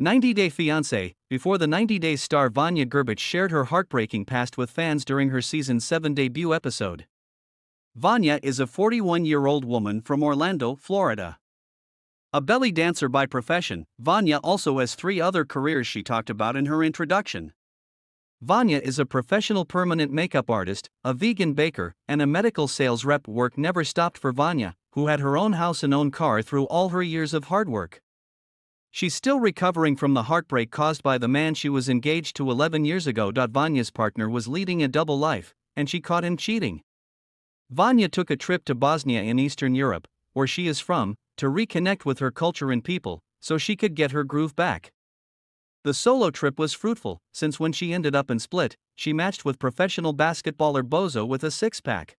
90-Day Fiancé. Before the 90 Days star Vanja Grbic shared her heartbreaking past with fans during her season 7 debut episode. Vanja is a 41-year-old woman from Orlando, Florida. A belly dancer by profession, Vanja also has 3 other careers she talked about in her introduction. Vanja is a professional permanent makeup artist, a vegan baker, and a medical sales rep. Work never stopped for Vanja, who had her own house and own car through all her years of hard work. She's still recovering from the heartbreak caused by the man she was engaged to 11 years ago. Vanja's partner was leading a double life, and she caught him cheating. Vanja took a trip to Bosnia in Eastern Europe, where she is from, to reconnect with her culture and people, so she could get her groove back. The solo trip was fruitful, since when she ended up in Split, she matched with professional basketballer Bozo with a six-pack.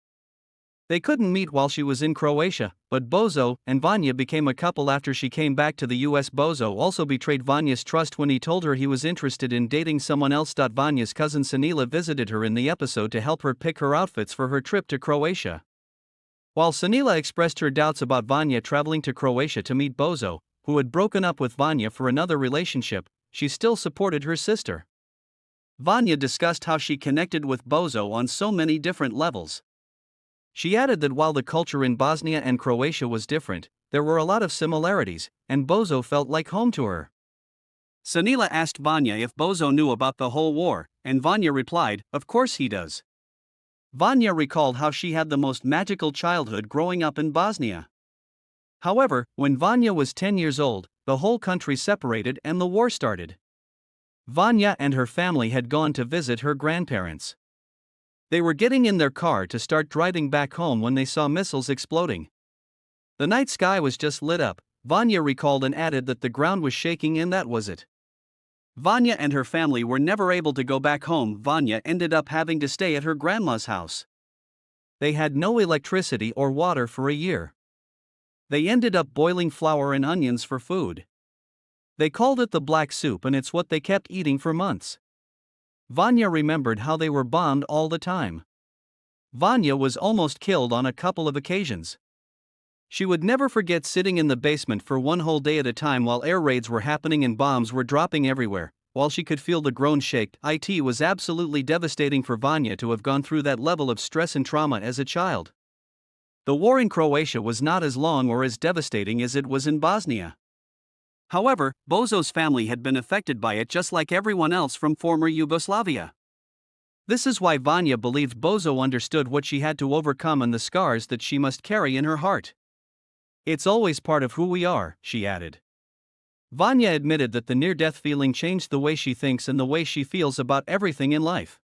They couldn't meet while she was in Croatia, but Bozo and Vanja became a couple after she came back to the US. Bozo also betrayed Vanja's trust when he told her he was interested in dating someone else. Vanja's cousin Sanila visited her in the episode to help her pick her outfits for her trip to Croatia. While Sanila expressed her doubts about Vanja traveling to Croatia to meet Bozo, who had broken up with Vanja for another relationship, she still supported her sister. Vanja discussed how she connected with Bozo on so many different levels. She added that while the culture in Bosnia and Croatia was different, there were a lot of similarities, and Bozo felt like home to her. Sanila asked Vanja if Bozo knew about the whole war, and Vanja replied, "Of course he does." Vanja recalled how she had the most magical childhood growing up in Bosnia. However, when Vanja was 10 years old, the whole country separated and the war started. Vanja and her family had gone to visit her grandparents. They were getting in their car to start driving back home when they saw missiles exploding. The night sky was just lit up, Vanja recalled, and added that the ground was shaking and that was it. Vanja and her family were never able to go back home. Vanja ended up having to stay at her grandma's house. They had no electricity or water for a year. They ended up boiling flour and onions for food. They called it the black soup, and it's what they kept eating for months. Vanja remembered how they were bombed all the time. Vanja was almost killed on a couple of occasions. She would never forget sitting in the basement for one whole day at a time while air raids were happening and bombs were dropping everywhere, while she could feel the ground shake. It was absolutely devastating for Vanja to have gone through that level of stress and trauma as a child. The war in Croatia was not as long or as devastating as it was in Bosnia. However, Bozo's family had been affected by it just like everyone else from former Yugoslavia. This is why Vanja believed Bozo understood what she had to overcome and the scars that she must carry in her heart. "It's always part of who we are," she added. Vanja admitted that the near-death feeling changed the way she thinks and the way she feels about everything in life.